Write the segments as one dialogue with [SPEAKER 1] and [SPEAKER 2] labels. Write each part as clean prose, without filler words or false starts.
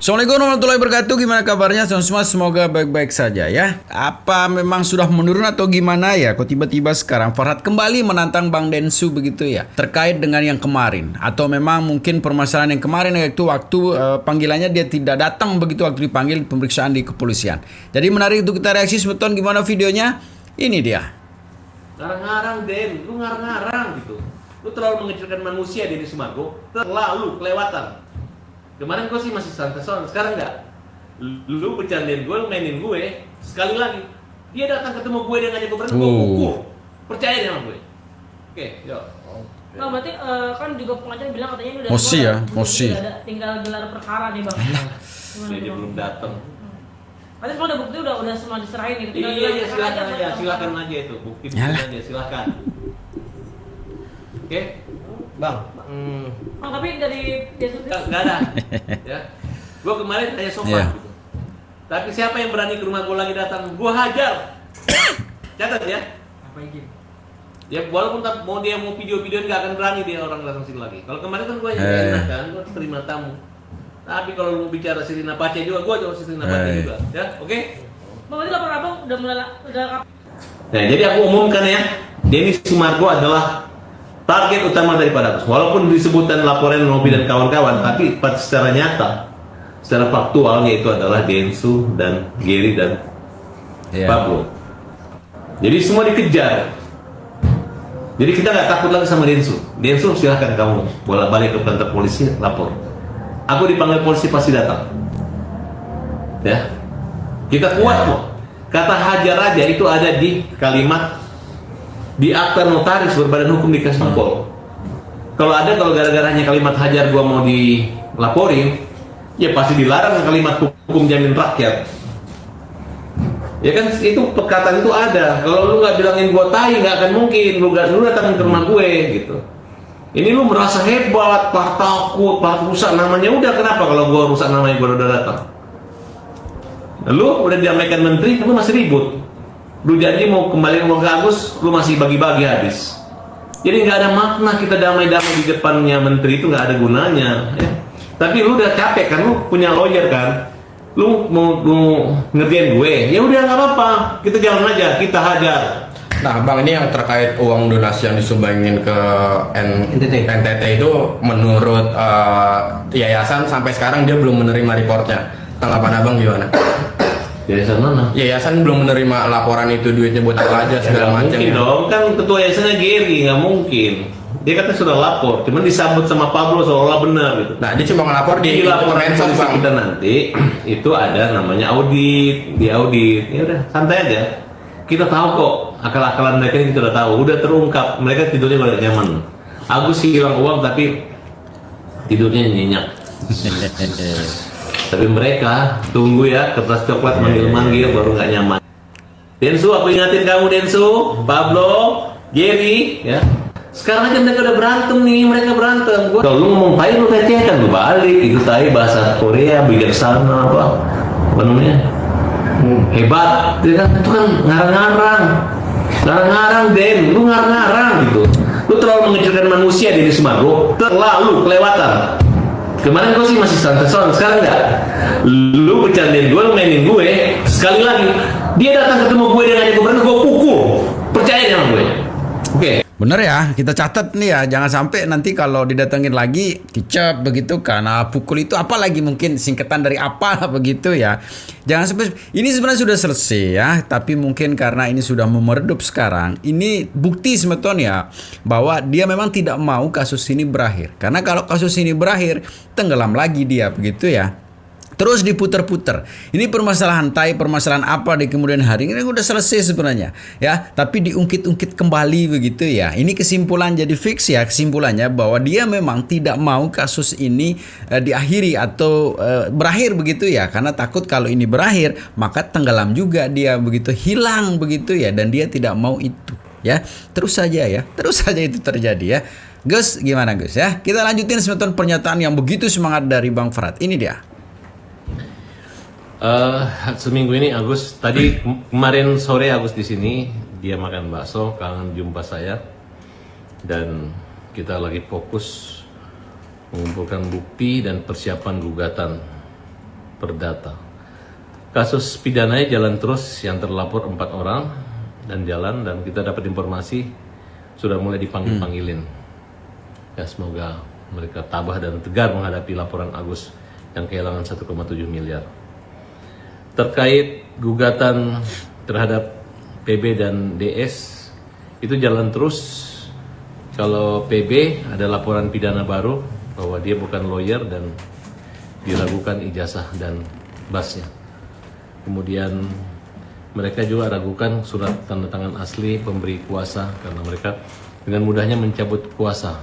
[SPEAKER 1] Assalamualaikum warahmatullahi wabarakatuh. Gimana kabarnya semua? Semoga baik-baik saja ya. Apa memang sudah menurun atau gimana ya? Kok tiba-tiba sekarang Farhad kembali menantang Bang Densu begitu ya? Terkait dengan yang kemarin. Atau memang mungkin permasalahan yang kemarin yaitu waktu panggilannya dia tidak datang begitu waktu dipanggil pemeriksaan di kepolisian. Jadi menarik untuk kita reaksi sebetulnya gimana videonya? Ini dia.
[SPEAKER 2] Ngarang-ngarang Den, lu ngarang-ngarang gitu. Lu terlalu mengecilkan manusia Denny Sumargo, terlalu kelewatan. Kemarin gue sih masih santai soal, sekarang enggak. Lu bercandain gue, lu mainin gue. Sekali lagi, dia datang ketemu gue, dia ngajak gue berantem, gue pukul. Percaya dia sama gue. Oke, yuk.
[SPEAKER 3] Nah, berarti kan juga pengacara bilang katanya ini udah
[SPEAKER 1] Mosi ya, mosi.
[SPEAKER 3] tinggal gelar perkara nih bang.
[SPEAKER 2] Dia belum datang.
[SPEAKER 3] Berarti semua udah bukti udah semua diserahin gitu.
[SPEAKER 2] Iya, silakan aja, silakan aja itu. Bukti aja, silakan. Oke,
[SPEAKER 4] Bang,
[SPEAKER 3] Bang, tapi dari Yesus
[SPEAKER 2] nggak ada. Ya, gue kemarin tanya sopan
[SPEAKER 1] Iya.
[SPEAKER 2] gitu. Tapi siapa yang berani ke rumah gue lagi datang, gue hajar. Catat ya.
[SPEAKER 3] apa izin?
[SPEAKER 2] Ya walaupun mau dia mau video-video nggak akan berani dia orang datang sini lagi. Kalau kemarin kan gue yang enak kan, gue terima tamu. Tapi kalau lu bicara Sirina Pace juga, gue jauh Sirina Pace juga. Ya, oke?
[SPEAKER 3] Bang, berarti laporan abang udah
[SPEAKER 2] Nah, jadi aku umumkan ya, Denny Sumargo adalah target utama daripada aku. Walaupun disebutkan laporan Nobi dan kawan-kawan, tapi secara nyata, secara faktualnya itu adalah Densu dan Gary dan Pablo. Jadi semua dikejar. Jadi kita nggak takut lagi sama Densu. Densu silahkan kamu bolak-balik ke kantor polisi lapor. Aku dipanggil polisi pasti datang. Ya, kita kuat kok. Kata hajar aja itu ada di kalimat di akta notaris berbadan hukum di Kasmapol. Kalau gara-gara hanya kalimat hajar gua mau dilaporin, ya pasti dilarang kalimat hukum jamin rakyat. Ya kan itu perkataan itu ada. Kalau lu nggak bilangin gua tai, nggak akan mungkin lu datang ke rumah gue gitu. Ini lu merasa hebat, pak takut, pak rusak namanya. Udah kenapa kalau gua rusak namanya gua udah datang? Lu udah diamaikan menteri, lu masih ribut. Lu janji mau kembali uang ke Agus, lu masih bagi-bagi habis. Jadi nggak ada makna kita damai-damai di depannya menteri itu nggak ada gunanya. Ya. Tapi lu udah capek kan, lu punya lawyer kan, lu mau ngerjain gue, ya udah nggak apa-apa, kita jalan aja, kita hajar.
[SPEAKER 4] nah Bang, ini yang terkait uang donasi yang disumbangin ke NTT itu menurut yayasan sampai sekarang dia belum menerima reportnya. Tanggapan Abang gimana?
[SPEAKER 2] Yayasan mana?
[SPEAKER 4] Yayasan belum menerima laporan itu duitnya buat apa aja segala macam.
[SPEAKER 2] Mungkin dong, kan ketua yayasannya Gary, nggak mungkin. Dia katanya sudah lapor, cuman disambut sama Pablo seolah benar gitu.
[SPEAKER 4] Nah, dia cuma ngelapor di
[SPEAKER 2] laporan
[SPEAKER 4] Kemensos,
[SPEAKER 2] polisi
[SPEAKER 4] Bang.
[SPEAKER 2] kita nanti itu ada namanya audit, diaudit. Ya udah, santai aja. Kita tahu kok akal-akalan mereka ini kita udah tahu, udah terungkap. Mereka tidurnya udah nyaman. Agus sih hilang uang tapi tidurnya nyenyak. Tapi mereka tunggu ya kertas coklat manggil-manggil baru nggak nyaman. Densu, aku ingatin kamu Densu, Pablo, Gary, ya. Sekarang aja mereka udah berantem nih, mereka berantem. Kalau lu ngomong tai lu kan lu balik, itu tai bahasa Korea, bijaksana apa namanya? Hebat, ya kan? Itu kan ngarang-ngarang Den, lu ngarang-ngarang gitu. Lu terlalu mengecilkan manusia Denny Sumargo, terlalu kelewatan. Kemarin gue sih masih santai soal, sekarang enggak. Lu bercandain gue, lu mainin gue. Sekali lagi, dia datang ketemu gue, dia ngajak gue berantem, gue pukul. Percaya sama gue. Oke.
[SPEAKER 1] Bener ya, kita catat nih ya, jangan sampai nanti kalau didatengin lagi kicap begitu karena pukul itu apalagi mungkin singkatan dari apa begitu ya. Jangan sampai ini sebenarnya sudah selesai ya, tapi mungkin karena ini sudah meredup sekarang, ini bukti sebetulnya bahwa dia memang tidak mau kasus ini berakhir. Karena kalau kasus ini berakhir, tenggelam lagi dia begitu ya. Terus diputer-puter. Ini permasalahan tai, permasalahan apa di kemudian hari ini udah selesai sebenarnya, ya. Tapi diungkit-ungkit kembali begitu ya. Ini kesimpulan jadi fix ya kesimpulannya bahwa dia memang tidak mau kasus ini diakhiri atau berakhir begitu ya. Karena takut kalau ini berakhir maka tenggelam juga dia begitu, hilang begitu ya. Dan dia tidak mau itu ya. Terus saja itu terjadi ya. Gus, gimana Gus ya? Kita lanjutin sebetulnya pernyataan yang begitu semangat dari Bang Farhad. Ini dia.
[SPEAKER 2] Seminggu ini Agus kemarin sore Agus di sini dia makan bakso, kangen jumpa saya dan kita lagi fokus mengumpulkan bukti dan persiapan gugatan perdata. Kasus pidananya jalan terus, yang terlapor 4 orang dan jalan, dan kita dapat informasi sudah mulai dipanggil-panggilin. Ya, semoga mereka tabah dan tegar menghadapi laporan Agus yang kehilangan 1,7 miliar. Terkait gugatan terhadap PB dan DS itu jalan terus. Kalau PB ada laporan pidana baru bahwa dia bukan lawyer dan diragukan ijazah dan basnya. Kemudian mereka juga ragukan surat tanda tangan asli pemberi kuasa karena mereka dengan mudahnya mencabut kuasa.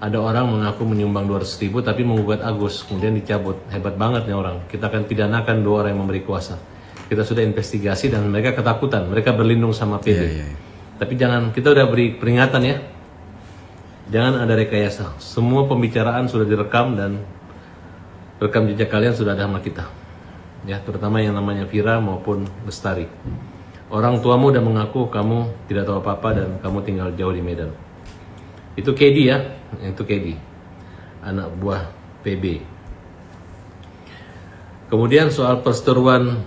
[SPEAKER 2] Ada orang mengaku menyumbang 200.000 tapi menggugat Agus, kemudian dicabut. Hebat banget nih orang. Kita akan pidanakan 2 orang yang memberi kuasa. Kita sudah investigasi dan mereka ketakutan. Mereka berlindung sama PB. Tapi jangan, kita udah beri peringatan ya. Jangan ada rekayasa. Semua pembicaraan sudah direkam dan rekam jejak kalian sudah ada sama kita. Ya, terutama yang namanya Vira maupun Lestari. Orang tuamu udah mengaku kamu tidak tahu apa-apa dan kamu tinggal jauh di Medan. Itu Kedi ya, itu Kedi, anak buah PB. Kemudian soal perseteruan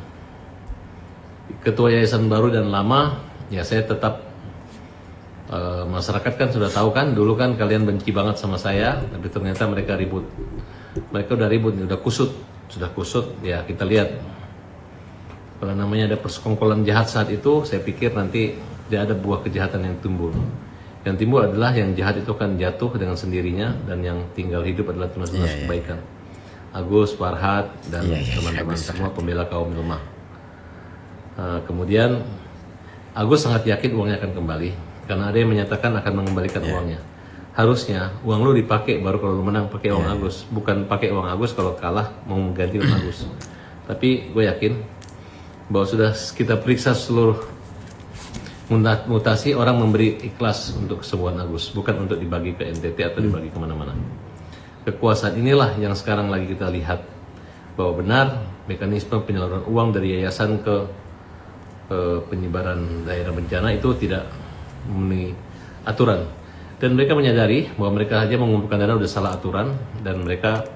[SPEAKER 2] ketua yayasan baru dan lama, ya saya tetap masyarakat kan sudah tahu kan, dulu kan kalian benci banget sama saya, tapi ternyata mereka ribut. Mereka udah ribut, udah sudah kusut, ya kita lihat. Kalau namanya ada persekongkolan jahat saat itu, saya pikir nanti tidak ada buah kejahatan yang timbul. Yang timbul adalah yang jahat itu kan jatuh dengan sendirinya dan yang tinggal hidup adalah tunas-tunas kebaikan. Agus, Farhad, dan teman-teman semua pembela kaum lemah. Kemudian Agus sangat yakin uangnya akan kembali karena ada yang menyatakan akan mengembalikan uangnya. Harusnya uang lu dipakai baru kalau lu menang pakai uang Agus, bukan pakai uang Agus kalau kalah mau mengganti uang Agus. Tapi gue yakin bahwa sudah kita periksa seluruh mutasi, orang memberi ikhlas untuk kesembuhan Agus, bukan untuk dibagi ke NTT atau dibagi kemana-mana. Kekuasaan inilah yang sekarang lagi kita lihat bahwa benar mekanisme penyaluran uang dari yayasan ke penyebaran daerah bencana itu tidak memenuhi aturan. Dan mereka menyadari bahwa mereka hanya mengumpulkan dana udah salah aturan, dan mereka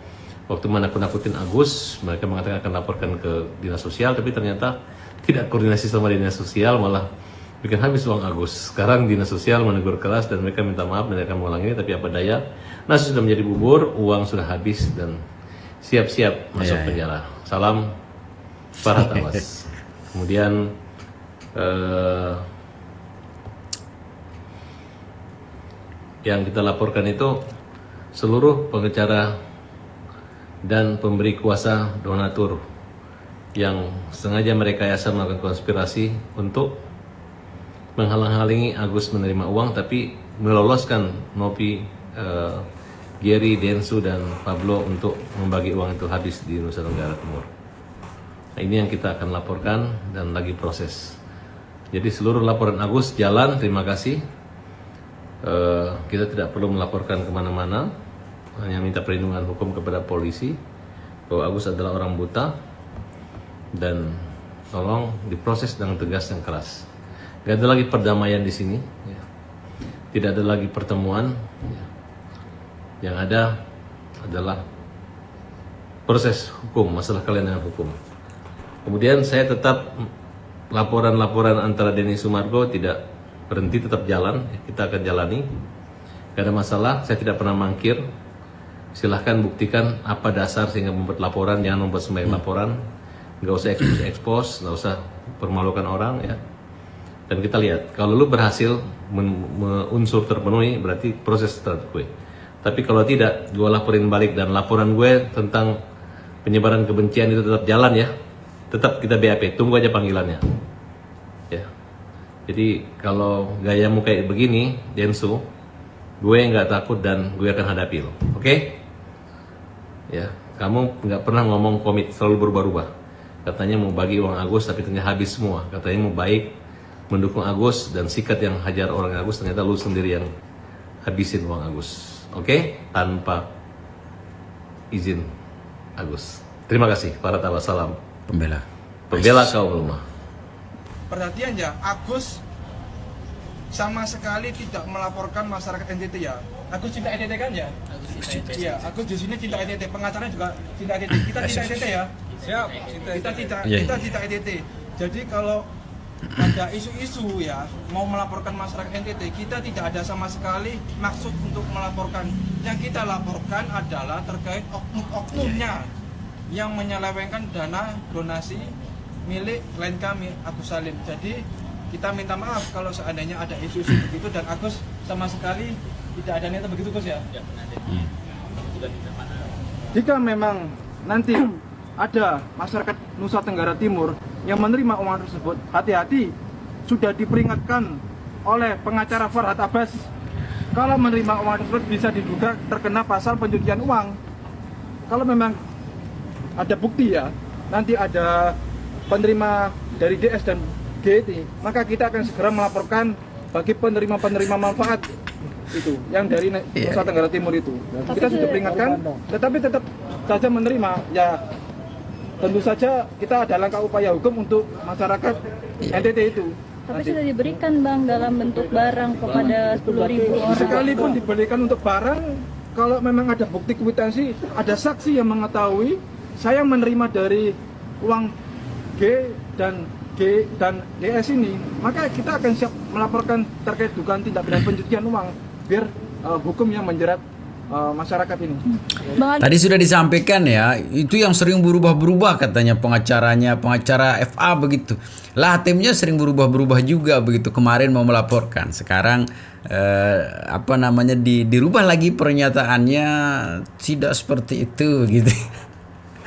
[SPEAKER 2] waktu menakut-nakutin Agus, mereka mengatakan akan laporkan ke dinas sosial, tapi ternyata tidak koordinasi sama dinas sosial, malah bikin habis uang Agus. Sekarang dinas sosial menegur keras dan mereka minta maaf dan akan mengulang ini, tapi apa daya, nasi sudah menjadi bubur, uang sudah habis dan siap-siap masuk penjara. Salam Farhad Abbas. Kemudian yang kita laporkan itu seluruh pengacara dan pemberi kuasa donatur yang sengaja merekayasa melakukan konspirasi untuk menghalang-halangi Agus menerima uang, tapi meloloskan Nopi, Gary, Densu, dan Pablo untuk membagi uang itu habis di Nusa Tenggara Timur. Nah, ini yang kita akan laporkan dan lagi proses. Jadi seluruh laporan Agus jalan, terima kasih. Kita tidak perlu melaporkan kemana-mana, hanya minta perlindungan hukum kepada polisi bahwa Agus adalah orang buta dan tolong diproses dengan tegas dan keras. Gak ada lagi perdamaian di sini, ya. Tidak ada lagi pertemuan, ya. Yang ada adalah proses hukum, masalah kalian dengan hukum. Kemudian saya tetap laporan-laporan antara Denny Sumargo tidak berhenti, tetap jalan, kita akan jalani. Gak ada masalah, saya tidak pernah mangkir. Silahkan buktikan apa dasar sehingga membuat laporan, jangan membuat sembahyang laporan. Gak usah expose, gak usah permalukan orang ya. Dan kita lihat, kalau lu berhasil unsur terpenuhi, berarti proses terhadap gue. Tapi kalau tidak, gue laporin balik, dan laporan gue tentang penyebaran kebencian itu tetap jalan ya. Tetap kita BAP, tunggu aja panggilannya. Ya. Jadi kalau gayamu kayak begini, Densu, gue nggak takut dan gue akan hadapi lo, oke? Ya, kamu nggak pernah ngomong komit, selalu berubah-ubah. Katanya mau bagi uang Agus, tapi ternyata habis semua. Katanya mau baik, mendukung Agus dan sikat yang hajar orang Agus, ternyata lu sendiri yang habisin uang Agus, oke? Tanpa izin Agus. Terima kasih, para tawa, salam. Pembela kaum lemah.
[SPEAKER 5] Perhatian ya, Agus sama sekali tidak melaporkan masyarakat NTT ya. Agus cinta NTT kan ya? Iya, Agus di sini cinta NTT, pengacaranya juga cinta NTT. Kita cinta NTT ya. Siap. Kita tidak
[SPEAKER 1] Iya.
[SPEAKER 5] kita tidak NTT. Jadi kalau ada isu-isu ya mau melaporkan masyarakat NTT, kita tidak ada sama sekali maksud untuk melaporkan. Yang kita laporkan adalah terkait oknum-oknumnya yang menyelewengkan dana donasi milik klien kami Agus Salim. Jadi kita minta maaf kalau seandainya ada isu-isu begitu, dan Agus sama sekali tidak ada niatan begitu, Gus ya. Jika memang nanti ada masyarakat Nusa Tenggara Timur yang menerima uang tersebut, hati-hati, sudah diperingatkan oleh pengacara Farhad Abbas. Kalau menerima uang tersebut bisa diduga terkena pasal pencucian uang. Kalau memang ada bukti ya, nanti ada penerima dari DS dan GT, maka kita akan segera melaporkan bagi penerima-penerima manfaat itu yang dari Nusa Tenggara Timur itu. Kita sudah peringatkan, tetapi tetap saja menerima ya. Tentu saja kita ada langkah upaya hukum untuk masyarakat NTT itu.
[SPEAKER 6] Tapi sudah diberikan Bang dalam bentuk barang kepada 10.000 orang.
[SPEAKER 5] Sekalipun diberikan untuk barang, kalau memang ada bukti kwitansi, ada saksi yang mengetahui saya menerima dari uang G dan DS ini, maka kita akan siap melaporkan terkait dugaan tindak pidana pencucian uang biar hukum yang menjerat masyarakat ini.
[SPEAKER 1] Tadi sudah disampaikan ya, itu yang sering berubah-berubah katanya pengacara FA begitu. Lah timnya sering berubah-berubah juga begitu. Kemarin mau melaporkan, sekarang dirubah lagi pernyataannya, tidak seperti itu gitu.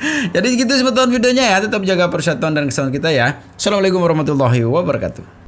[SPEAKER 1] Jadi gitu sebetulnya videonya ya, tetap jaga persatuan dan kesatuan kita ya. Assalamualaikum warahmatullahi wabarakatuh.